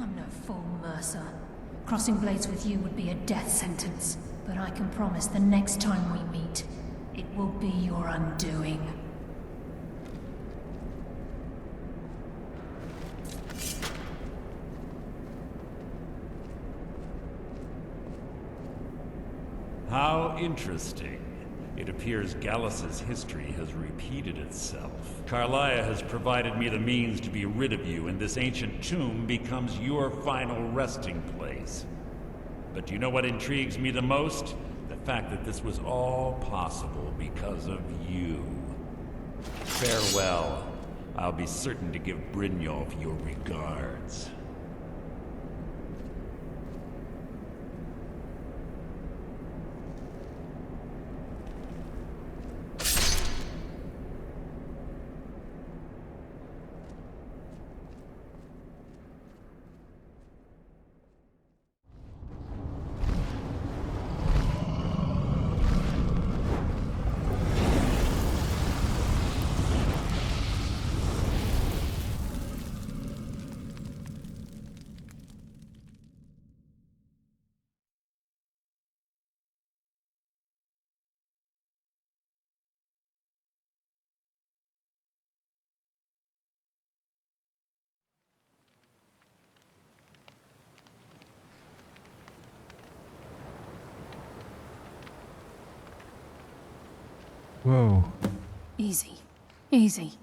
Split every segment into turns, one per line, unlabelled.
I'm no fool, Mercer. Crossing blades with you would be a death sentence. But I can promise the next time we meet, it will be your undoing.
How interesting. It appears Gallus's history has repeated itself. Carlia has provided me the means to be rid of you, and this ancient tomb becomes your final resting place. But do you know what intrigues me the most? The fact that this was all possible because of you. Farewell. I'll be certain to give Brynjolf your regards.
Whoa.
Easy. Easy.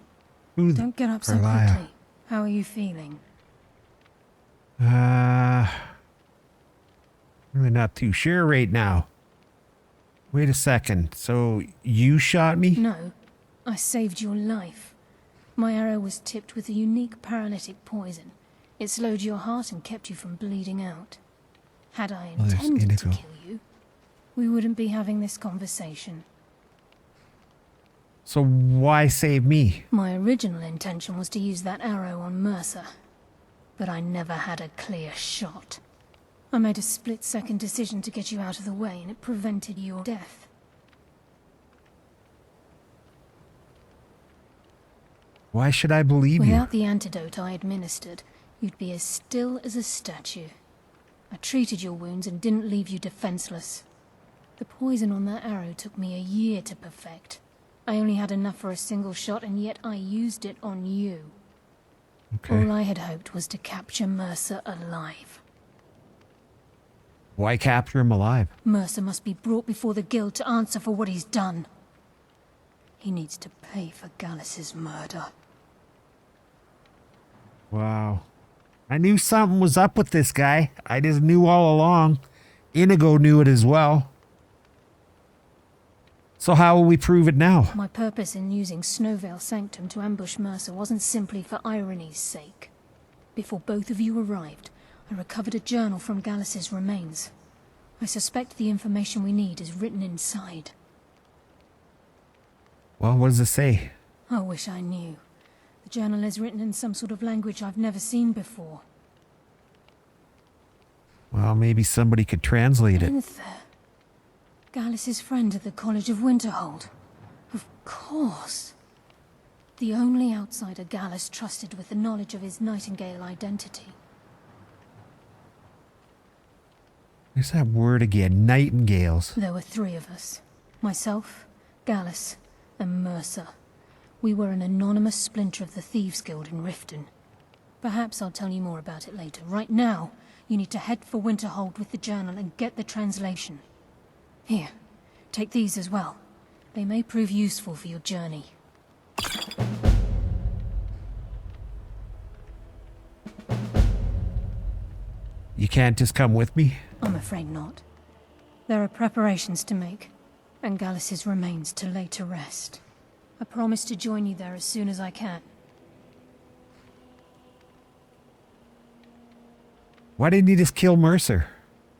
Who's
Don't get up so
Carlia?
quickly. How are you feeling?
Really not too sure right now. Wait a second. So you shot me?
No. I saved your life. My arrow was tipped with a unique paralytic poison. It slowed your heart and kept you from bleeding out. Had I
Oh, there's
intended to
Indigo.
kill you, we wouldn't be having this conversation.
So why save me?
My original intention was to use that arrow on Mercer, but I never had a clear shot. I made a split-second decision to get you out of the way, and it prevented your death.
Why should I believe you?
Without the antidote I administered, you'd be as still as a statue. I treated your wounds and didn't leave you defenseless. The poison on that arrow took me a year to perfect. I only had enough for a single shot, and yet I used it on you.
Okay.
All I had hoped was to capture Mercer alive.
Why capture him alive?
Mercer must be brought before the guild to answer for what he's done. He needs to pay for Gallus's murder.
Wow. I knew something was up with this guy. I just knew all along. Inigo knew it as well. So how will we prove it now?
My purpose in using Snowvale Sanctum to ambush Mercer wasn't simply for irony's sake. Before both of you arrived, I recovered a journal from Gallus's remains. I suspect the information we need is written inside.
Well, what does it say?
I wish I knew. The journal is written in some sort of language I've never seen before.
Well, maybe somebody could translate it.
Enther. Gallus's friend at the College of Winterhold. Of course. The only outsider Gallus trusted with the knowledge of his Nightingale identity.
There's that word again, nightingales.
There were three of us. Myself, Gallus, and Mercer. We were an anonymous splinter of the Thieves Guild in Riften. Perhaps I'll tell you more about it later. Right now, you need to head for Winterhold with the journal and get the translation. Here, take these as well. They may prove useful for your journey.
You can't just come with me?
I'm afraid not. There are preparations to make, and Gallus's remains to lay to rest. I promise to join you there as soon as I can.
Why didn't you just kill Mercer?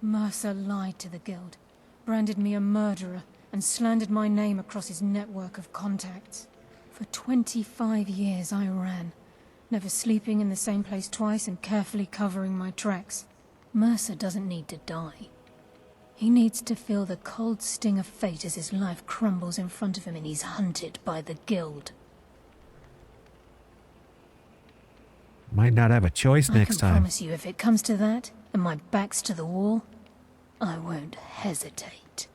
Mercer lied to the guild, branded me a murderer, and slandered my name across his network of contacts. For 25 years I ran, never sleeping in the same place twice and carefully covering my tracks. Mercer doesn't need to die. He needs to feel the cold sting of fate as his life crumbles in front of him and he's hunted by the guild.
Might not have a choice next
I can
time.
promise you, if it comes to that, and my back's to the wall, I won't hesitate.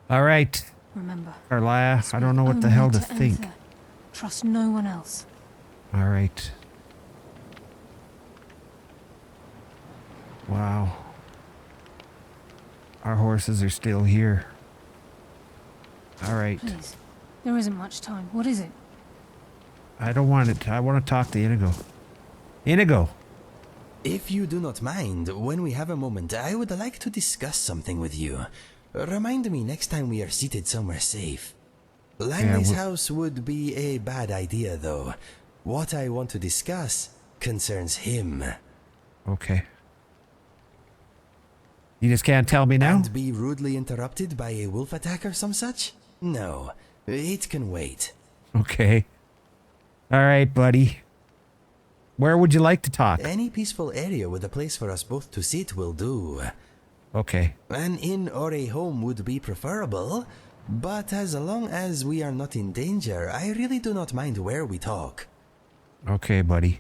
All right,
Remember,
Carlia, I don't know what the
only
hell to think.
Aether. Trust no one else.
All right. Wow. Our horses are still here. All right.
Please, there isn't much time. What is it?
I don't want it. I want to talk to Inigo. Inigo.
If you do not mind, when we have a moment, I would like to discuss something with you. Remind me next time we are seated somewhere safe. Langley's house would be a bad idea, though. What I want to discuss concerns him.
Okay. You just can't tell me now?
And be rudely interrupted by a wolf attack or some such? No, it can wait.
Okay. All right, buddy. Where would you like to talk?
Any peaceful area with a place for us both to sit will do.
Okay.
An inn or a home would be preferable, but as long as we are not in danger, I really do not mind where we talk.
Okay, buddy.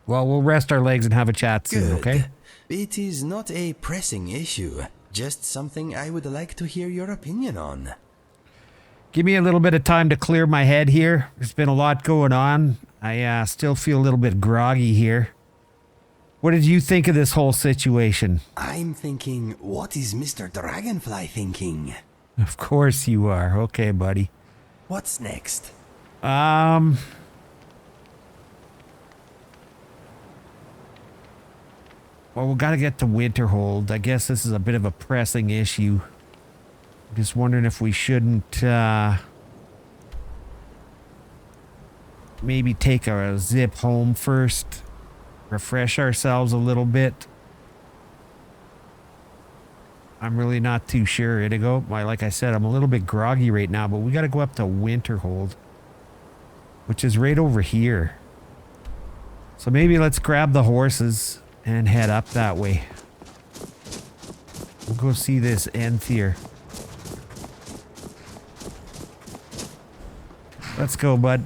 Well, we'll rest our legs and have a chat soon,
Good.
okay?
It is not a pressing issue, just something I would like to hear your opinion on.
Give me a little bit of time to clear my head here. There's been a lot going on. I still feel a little bit groggy here. What did you think of this whole situation?
I'm thinking, what is Mr. Dragonfly thinking?
Of course you are. Okay, buddy.
What's next?
Well, we gotta get to Winterhold. I guess this is a bit of a pressing issue. I'm just wondering if we shouldn't, maybe take a zip home first. Refresh ourselves a little bit. I'm really not too sure, Inigo. Like I said, I'm a little bit groggy right now, but we gotta go up to Winterhold, which is right over here. So maybe let's grab the horses and head up that way. We'll go see this Enthier. Let's go, bud.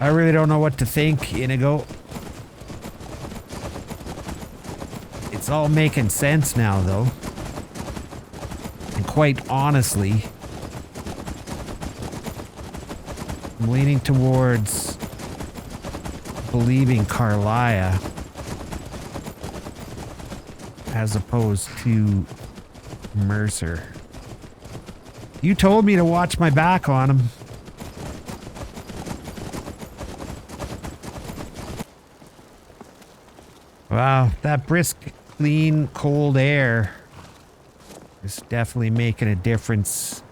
I really don't know what to think, Inigo. It's all making sense now, though. And quite honestly, I'm leaning towards believing Carlia as opposed to Mercer. You told me to watch my back on him. Wow, that brisk, clean, cold air is definitely making a difference.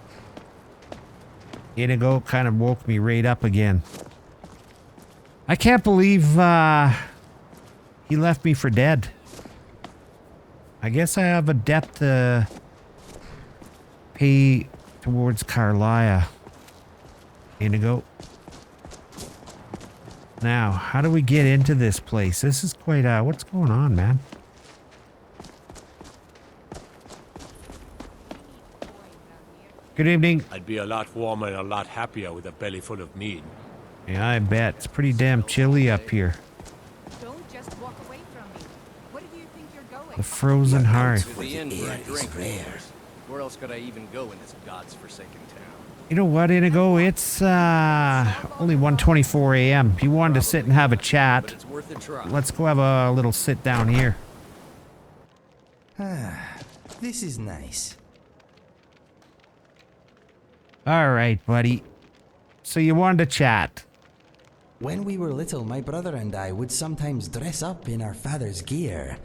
Inigo kind of woke me right up again. I can't believe he left me for dead. I guess I have a debt to pay towards Carlia. Inigo. Now, how do we get into this place? This is quite, what's going on, man? Good evening.
I'd be a lot warmer and a lot happier with a belly full of mead.
Yeah, I bet. It's pretty damn chilly up here.
Don't just walk away from me. Where do you think you're going?
The frozen heart.
For the air is rare.
Where else could I even go in this god's-forsaken town?
You know what, Inigo? It's only 1:24 a.m. If you wanted to sit and have a
But
chat,
it's worth a try.
let's go have a little sit down here.
This is nice.
All right, buddy. So you wanted to chat.
When we were little, my brother and I would sometimes dress up in our father's gear.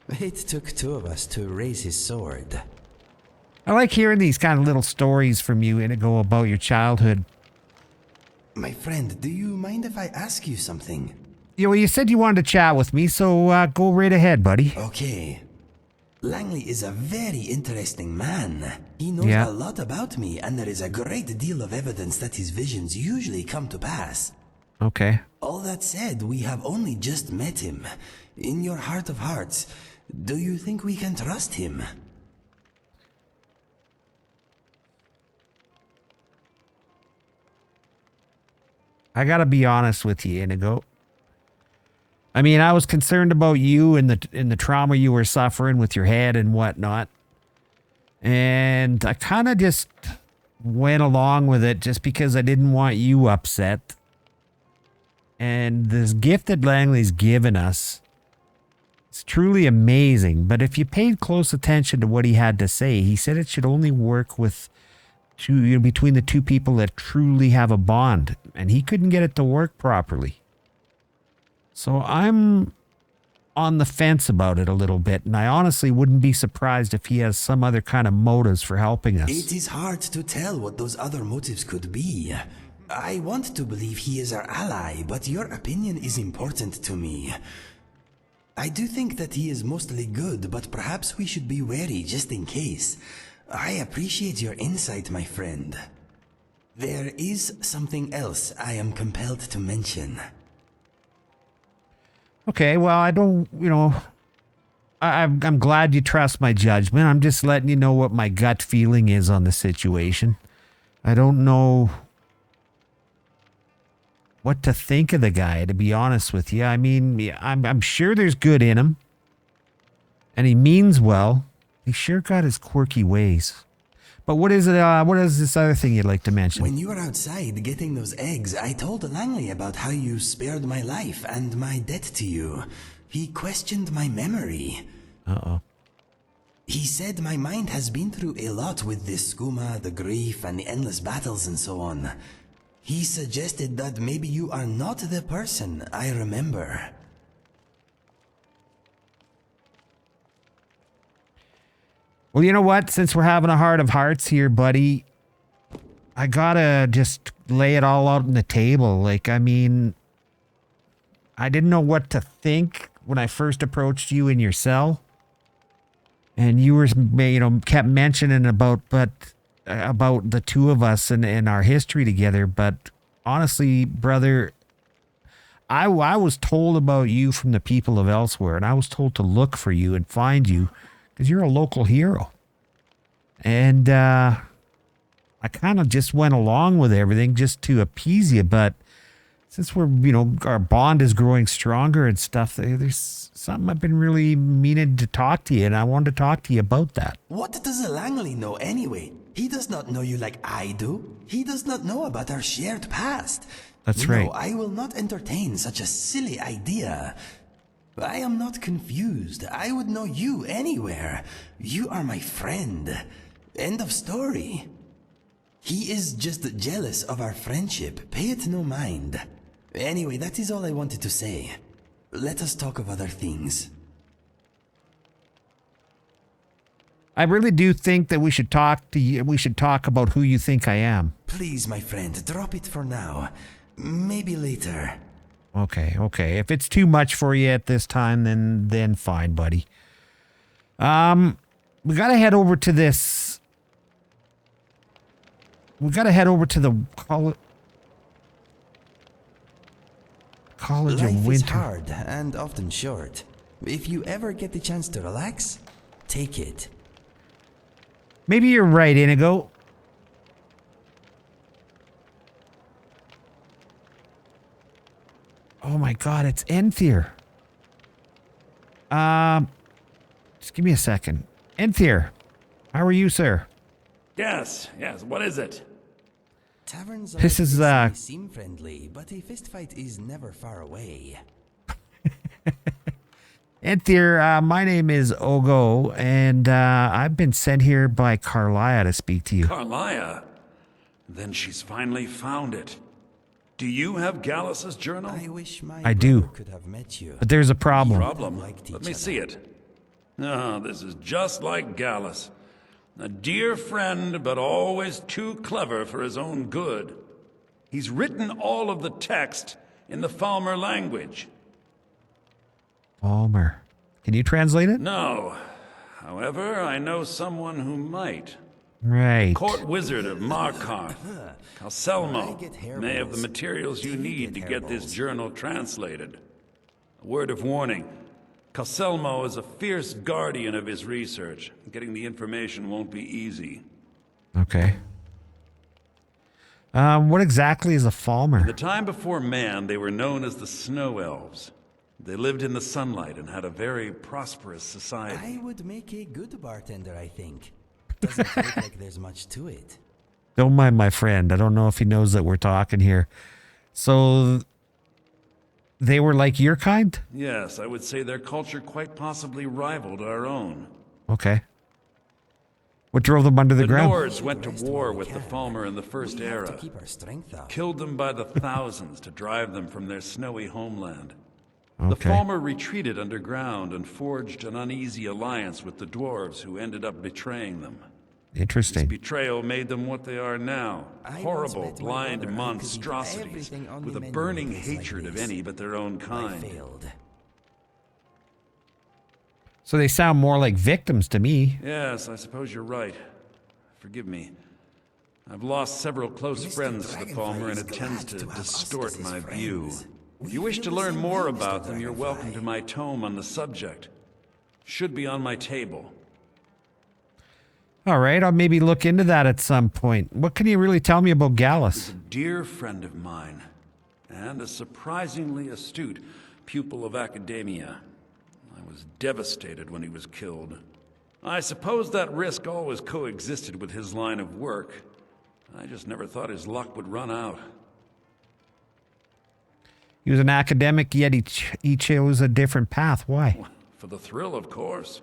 It took two of us to raise his sword.
I like hearing these kind of little stories from you, Inigo, about your childhood.
My friend, do you mind if I ask you something?
Yeah, well, you said you wanted to chat with me, so go right ahead, buddy.
Okay. Langley is a very interesting man. He knows
Yeah.
a lot about me, and there is a great deal of evidence that his visions usually come to pass.
Okay.
All that said, we have only just met him. In your heart of hearts, Do you think we can trust him?
I gotta be honest with you, Inigo. I mean, I was concerned about you and the trauma you were suffering with your head and whatnot. And I kind of just went along with it just because I didn't want you upset. And this gift that Langley's given us, it's truly amazing. But if you paid close attention to what he had to say, he said it should only work with between the two people that truly have a bond. And he couldn't get it to work properly. So I'm on the fence about it a little bit, and I honestly wouldn't be surprised if he has some other kind of motives for helping us.
It is hard to tell what those other motives could be. I want to believe he is our ally, but your opinion is important to me. I do think that he is mostly good, but perhaps we should be wary just in case. I appreciate your insight, my friend. There is something else I am compelled to mention.
Okay, well, I don't, I'm glad you trust my judgment. I'm just letting you know what my gut feeling is on the situation. I don't know what to think of the guy, to be honest with you. I mean, I'm sure there's good in him, and he means well. He sure got his quirky ways. But what is it? What is this other thing you'd like to mention?
When you were outside getting those eggs, I told Langley about how you spared my life and my debt to you. He questioned my memory.
Uh-oh.
He said my mind has been through a lot with this skooma, the grief, and the endless battles and so on. He suggested that maybe you are not the person I remember.
Well, you know what? Since we're having a heart of hearts here, buddy, I gotta just lay it all out on the table. Like, I mean, I didn't know what to think when I first approached you in your cell. And you were, kept mentioning about the two of us and our history together. But honestly, brother, I was told about you from the people of elsewhere, and I was told to look for you and find you. Because you're a local hero. And I kind of just went along with everything just to appease you. But since we're, our bond is growing stronger and stuff, there's something I've been really meaning to talk to you. And I wanted to talk to you about that.
What does Langley know anyway? He does not know you like I do. He does not know about our shared past.
That's right.
No, I will not entertain such a silly idea. I am not confused. I would know you anywhere. You are my friend. End of story. He is just jealous of our friendship. Pay it no mind. Anyway, that is all I wanted to say. Let us talk of other things.
I really do think that we should talk to you. We should talk about who you think I am.
Please, my friend, drop it for now. Maybe later.
Okay. If it's too much for you at this time, then fine, buddy. We gotta head over to this. We gotta head over to the College of Winter.
Life is hard and often short. If you ever get the chance to relax, take it.
Maybe you're right, Inigo. Oh my God, it's Enthier. Just give me a second. Enthier, how are you, sir?
Yes, what is it?
Taverns
This is,
seem friendly, but a fistfight is never far away.
Enthier, my name is Ogo, and I've been sent here by Carlia to speak to you.
Carlia? Then she's finally found it. Do you have Gallus's journal?
I wish my
I do.
brother could have met you.
But there's a problem.
Let me see it. Oh, this is just like Gallus. A dear friend, but always too clever for his own good. He's written all of the text in the Falmer language.
Falmer. Can you translate it?
No. However, I know someone who might.
Right.
Court wizard of Markarth, Calselmo, may have the materials you need to get this journal translated. A word of warning. Caselmo is a fierce guardian of his research. Getting the information won't be easy.
Okay. What exactly is a
In
Falmer?
the time before man, they were known as the Snow Elves. They lived in the sunlight and had a very prosperous society.
I would make a good bartender, I think. Doesn't look like there's much to it.
Don't mind my friend. I don't know if he knows that we're talking here. So they were like your kind?
Yes, I would say their culture quite possibly rivaled our own.
Okay. What drove them under the
The
ground?
Nords went to war with the Falmer in the First
We have
Era.
to keep our strength up.
Killed them by the thousands to drive them from their snowy homeland. The
Okay.
Falmer retreated underground and forged an uneasy alliance with the dwarves who ended up betraying them. This
Interesting.
betrayal made them what they are now.
I once
Horrible,
bet my
blind
brother I could eat
monstrosities
everything on
with
the
a
menu
burning
with this like
hatred of
this.
any but their own
I
kind.
failed.
So they sound more like victims to me.
Yes, I suppose you're right. Forgive me. I've lost several close
Mr.
friends to the
Dragonfly
Falmer, and
is
it tends
glad
to
to have us
distort
as his
my
friends.
view. If
We
you wish
feel
to
the
learn
same
more
way, Mr.
about them, you're welcome to
Dragonfly.
my tome on the subject. Should be on my table.
All right, I'll maybe look into that at some point. What can you really tell me about
He's
Gallus?
a dear friend of mine, and a surprisingly astute pupil of academia. I was devastated when he was killed. I suppose that risk always coexisted with his line of work. I just never thought his luck would run out.
He was an academic, yet he chose a different path. Why?
For the thrill, of course.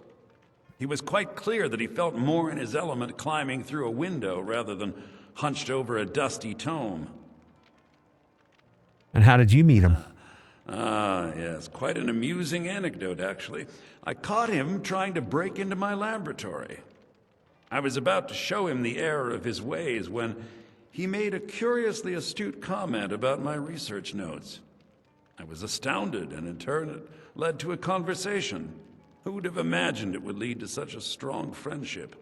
He was quite clear that he felt more in his element climbing through a window rather than hunched over a dusty tome.
And how did you meet him?
Ah, yes, quite an amusing anecdote, actually. I caught him trying to break into my laboratory. I was about to show him the error of his ways when he made a curiously astute comment about my research notes. I was astounded, and in turn it led to a conversation. Who would have imagined it would lead to such a strong friendship?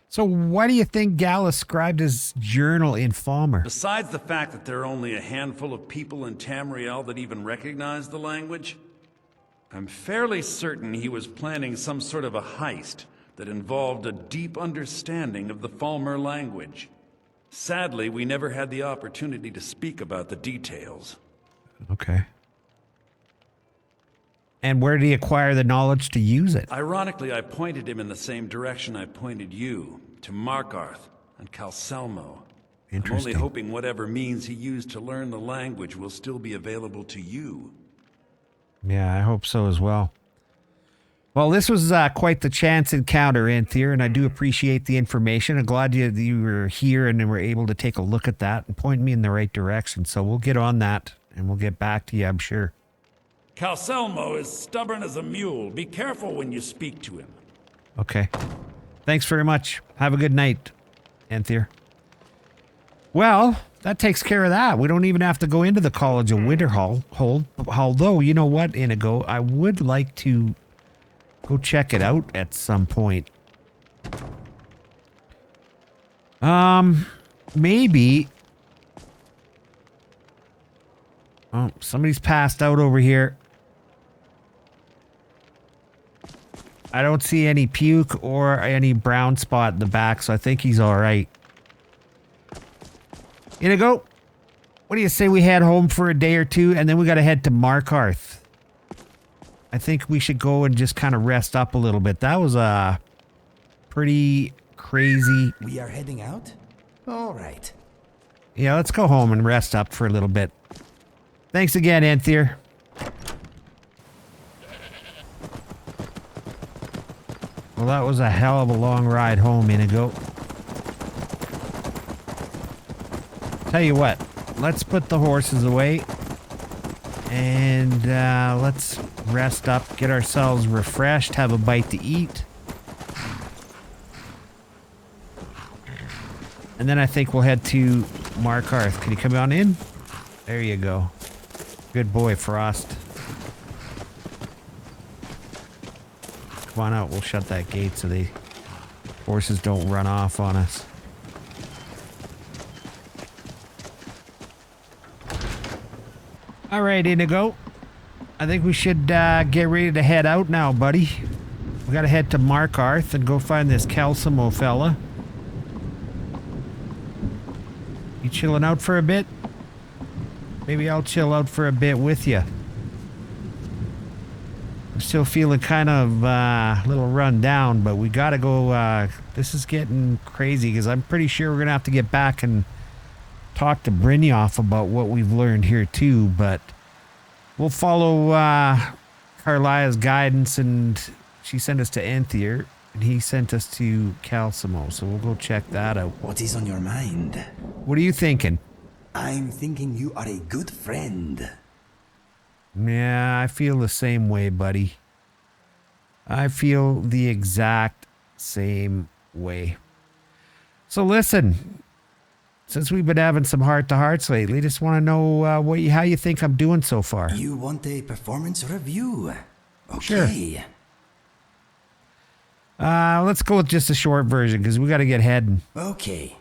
So why do you think Gallus scribed his journal in Falmer?
Besides the fact that there are only a handful of people in Tamriel that even recognize the language, I'm fairly certain he was planning some sort of a heist that involved a deep understanding of the Falmer language. Sadly, we never had the opportunity to speak about the details.
Okay. And where did he acquire the knowledge to use it?
Ironically, I pointed him in the same direction I pointed you, to Markarth and Calselmo. I'm only
Interesting.
hoping whatever means he used to learn the language will still be available to you.
Yeah, I hope so as well. Well, this was quite the chance encounter, Anthea, and I do appreciate the information. I'm glad you were here and were able to take a look at that and point me in the right direction. So we'll get on that, and we'll get back to you, I'm sure.
Calselmo is stubborn as a mule. Be careful when you speak to him.
Okay. Thanks very much. Have a good night, Anthea. Well, that takes care of that. We don't even have to go into the College of Winterhold. Although, you know what, Inigo? I would like to go check it out at some point. Maybe. Oh, somebody's passed out over here. I don't see any puke or any brown spot in the back, so I think he's all right. Inigo, what do you say we head home for a day or two, and then we got to head to Markarth? I think we should go and just kind of rest up a little bit. That was a pretty crazy...
We are heading out? All right.
Yeah, let's go home and rest up for a little bit. Thanks again, Anthea. Well, that was a hell of a long ride home, Inigo. Tell you what, let's put the horses away and let's rest up, get ourselves refreshed, have a bite to eat. And then I think we'll head to Markarth. Can you come on in? There you go. Good boy, Frost. Come on out, we'll shut that gate so the horses don't run off on us. All right, Inigo. I think we should get ready to head out now, buddy. We gotta head to Markarth and go find this Calcimo fella. You chilling out for a bit? Maybe I'll chill out for a bit with you. I'm still feeling kind of a little run down, but we gotta go. This is getting crazy because I'm pretty sure we're gonna have to get back and talk to Brynjolf about what we've learned here too, but we'll follow Carlia's guidance, and she sent us to Enthier, and he sent us to Calcimo, so we'll go check that out.
What is on your mind?
What are you thinking?
I'm thinking you are a good friend.
Yeah, I feel the same way, buddy. I feel the exact same way. So listen, since we've been having some heart-to-hearts lately, just want to know how you think I'm doing so far.
You want a performance review?
Sure.
Okay.
Let's go with just a short version because we got to get heading.
Okay.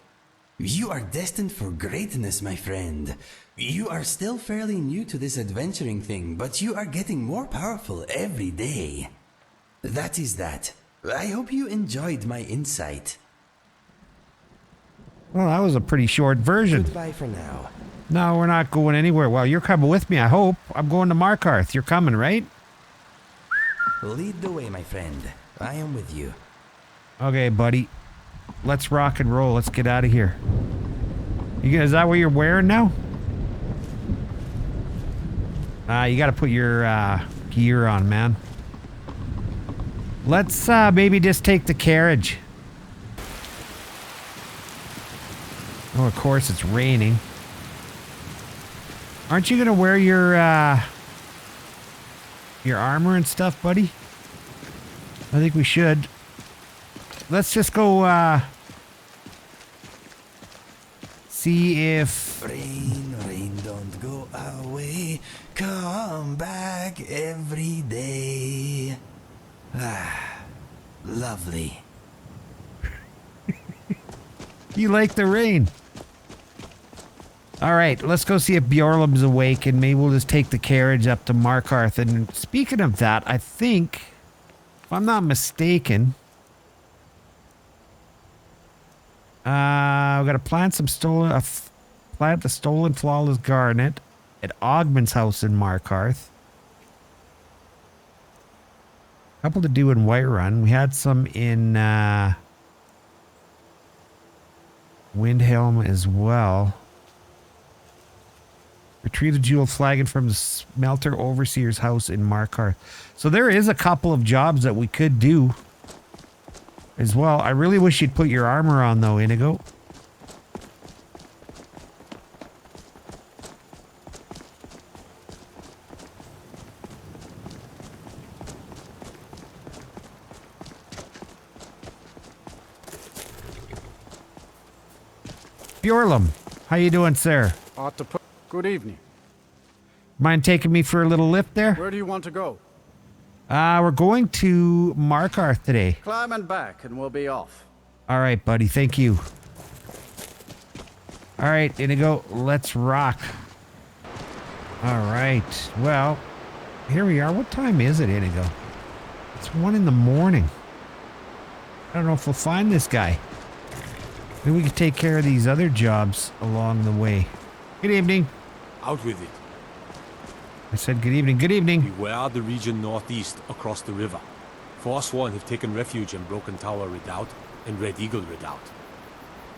You are destined for greatness, my friend. You are still fairly new to this adventuring thing, but you are getting more powerful every day. That is that. I hope you enjoyed my insight.
Well, that was a pretty short version.
Goodbye for now.
No, we're not going anywhere. Well, you're coming with me, I hope. I'm going to Markarth. You're coming, right?
Lead the way, my friend. I am with you.
Okay, buddy. Let's rock and roll. Let's get out of here. Is that what you're wearing now? You got to put your gear on, man. Let's maybe just take the carriage. Oh, of course it's raining. Aren't you gonna wear your armor and stuff, buddy? I think we should. Let's just go see if...
Rain, rain, don't go away. Come back every day. Ah, lovely.
You like the rain. All right, let's go see if Bjorlum's awake, and maybe we'll just take the carriage up to Markarth. And speaking of that, I think, if I'm not mistaken, we got to plant some plant the stolen flawless garnet at Ogman's house in Markarth. A couple to do in Whiterun. We had some in Windhelm as well. Retrieve the jewel flagon from the smelter overseer's house in Markarth. So there is a couple of jobs that we could do as well. I really wish you'd put your armor on though, Inigo. Bjorlum, how you doing, sir?
Good evening.
Mind taking me for a little lift there?
Where do you want to go?
We're going to Markarth today.
Climb and back and we'll be off.
All right, buddy. Thank you. All right, Inigo, let's rock. All right. Well, here we are. What time is it, Inigo? It's 1 in the morning. I don't know if we'll find this guy. Maybe we can take care of these other jobs along the way. Good evening.
Out with it.
I said good evening. Good evening.
Beware the region northeast across the river. Forsworn have taken refuge in Broken Tower Redoubt and Red Eagle Redoubt.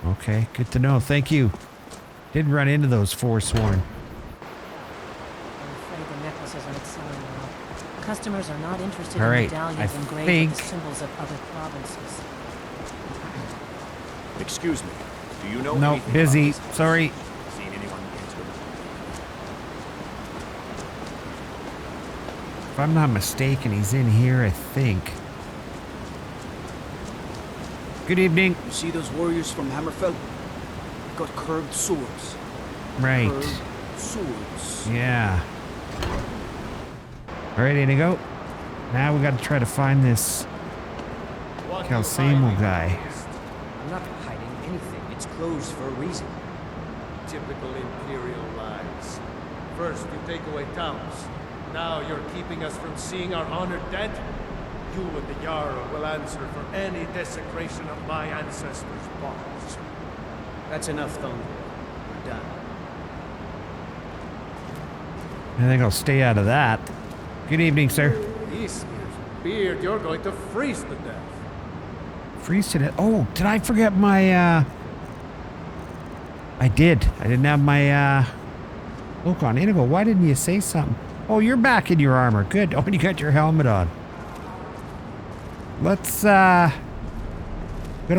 Okay, good to know. Thank you. Did run into those Forsworn.
I'm afraid the necklaces aren't selling well. Customers are not interested
All
in
right,
medallions
I
engraved
think...
with the symbols of other provinces.
Excuse me. Do you know
No,
anything
busy.
about this?
Sorry.
Seen anyone enter?
If I'm not mistaken, he's in here, I think. Good evening.
You see those warriors from Hammerfell? They've got curved swords.
Right.
Curved swords.
Yeah. All right, Inigo. Now we got to try to find this Calcimo guy.
I'm not hiding anything. It's closed for a reason.
Typical Imperial lies. First, you take away towns. now you're keeping us from seeing our honored dead? You and the Jarl will answer for any desecration of my ancestors' bodies.
That's enough, Thong. We're done.
I think I'll stay out of that. Good evening, sir.
East, beard, you're going to freeze to death.
Freeze to death. Oh, did I forget my, I did. I didn't have my, look on Inigo. Why didn't you say something? Oh, you're back in your armor. Good. Oh, you got your helmet on. Let's, gotta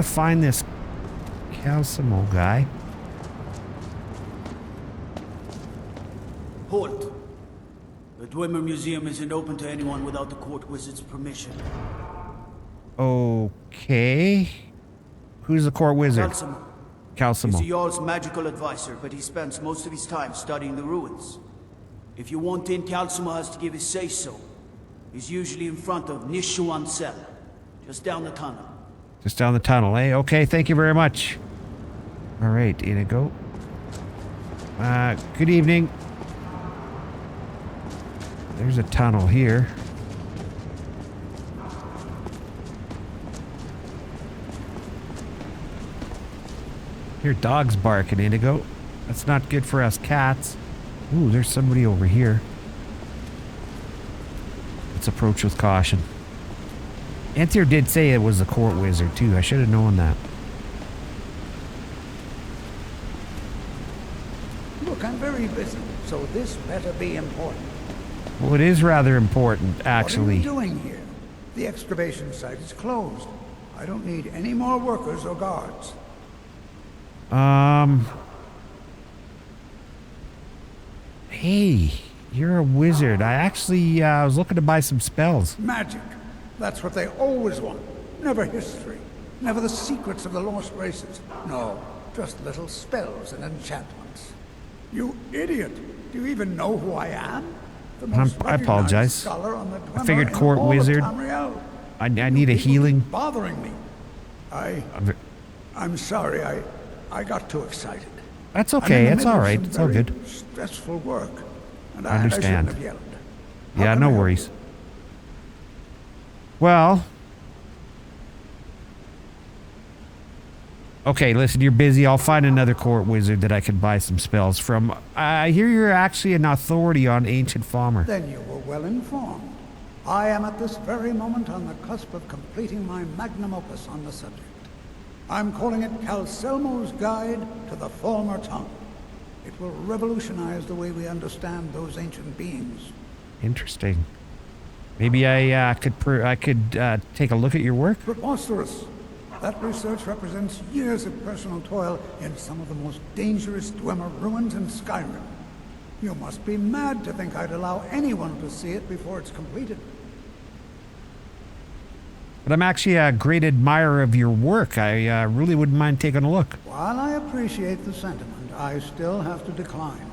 find this Calcimo guy.
Halt! The Dwemer Museum isn't open to anyone without the court wizard's permission.
Okay. Who's the court wizard?
Calcimo.
Calcimo.
He's the Jarl's magical advisor, but he spends most of his time studying the ruins. If you want in, Calcimo has to give his say-so. He's usually in front of Nishuan Cell, just down the tunnel.
Just down the tunnel, eh? Okay, thank you very much. All right, Inigo. Good evening. There's a tunnel here. Hear dogs barking, Inigo. That's not good for us cats. Ooh, there's somebody over here. Let's approach with caution. Anthir did say it was the court wizard, too. I should have known that.
Look, I'm very busy, so this better be important.
Well, it is rather important, actually.
What are you doing here? The excavation site is closed. I don't need any more workers or guards.
Hey, you're a wizard. I actually was looking to buy some spells.
Magic. That's what they always want. Never history. Never the secrets of the lost races. No, just little spells and enchantments. You idiot. Do you even know who I am? The most
I apologize.
scholar on the
I figured
Dwemer
court
in all of
wizard.
Tamriel.
I need a healing.
Bothering me. I'm sorry. I got too excited.
That's okay. It's all right.
Some
It's all
very
good.
Stressful work. And
I understand.
I shouldn't have yelled.
Yeah,
can
no
I help
worries. Well. Okay, listen, you're busy. I'll find another court wizard that I can buy some spells from. I hear you're actually an authority on ancient Falmer.
Then you were well informed. I am at this very moment on the cusp of completing my magnum opus on the subject. I'm calling it Calcelmo's Guide to the Falmer Tongue. It will revolutionize the way we understand those ancient beings.
Interesting. Maybe I could take a look at your work.
Preposterous. That research represents years of personal toil in some of the most dangerous Dwemer ruins in Skyrim. You must be mad to think I'd allow anyone to see it before it's completed.
But I'm actually a great admirer of your work. I really wouldn't mind taking a look.
While I appreciate the sentiment, I still have to decline.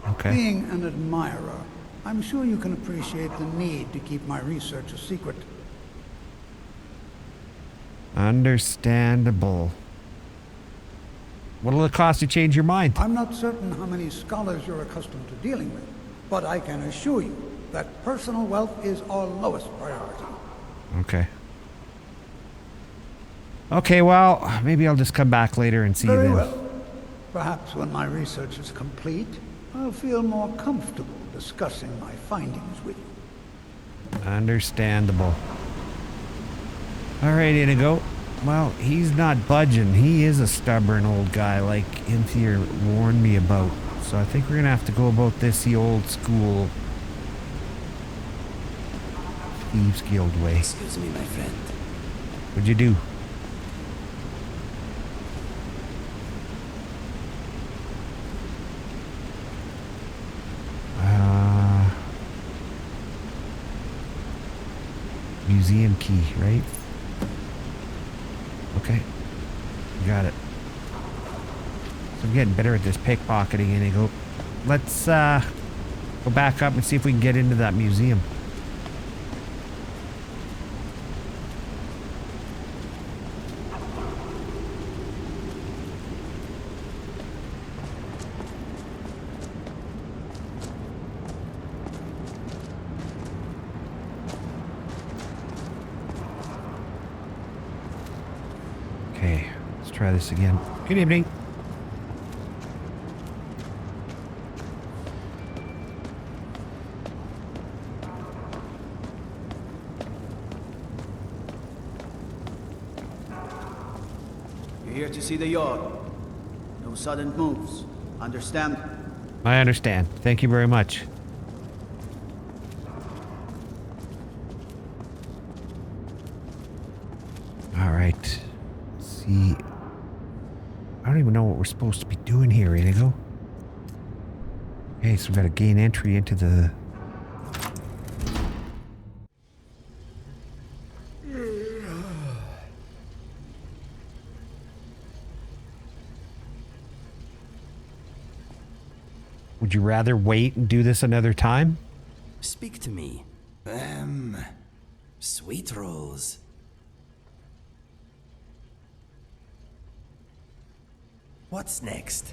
Okay.
Being an admirer, I'm sure you can appreciate the need to keep my research a secret.
Understandable. What'll it cost to change your mind?
I'm not certain how many scholars you're accustomed to dealing with, but I can assure you that personal wealth is our lowest priority.
Okay. Okay, well, maybe I'll just come back later and see you then.
Very well. Perhaps when my research is complete, I'll feel more comfortable discussing my findings with you.
Understandable. All right, Inigo. Well, he's not budging. He is a stubborn old guy like Inthir warned me about. So I think we're going to have to go about this the old school Thieves Guild way.
Excuse me, my friend.
What'd you do? Museum key, right? Okay. Got it. So I'm getting better at this pickpocketing, Inigo. Let's go back up and see if we can get into that museum. Okay, let's try this again. Good evening.
You're here to see the yard. No sudden moves. Understand?
I understand. Thank you very much. All right. Let's see. I don't even know what we're supposed to be doing here, Inigo. Okay, so we got to gain entry into the... Would you rather wait and do this another time?
Speak to me. Sweet rolls. What's next?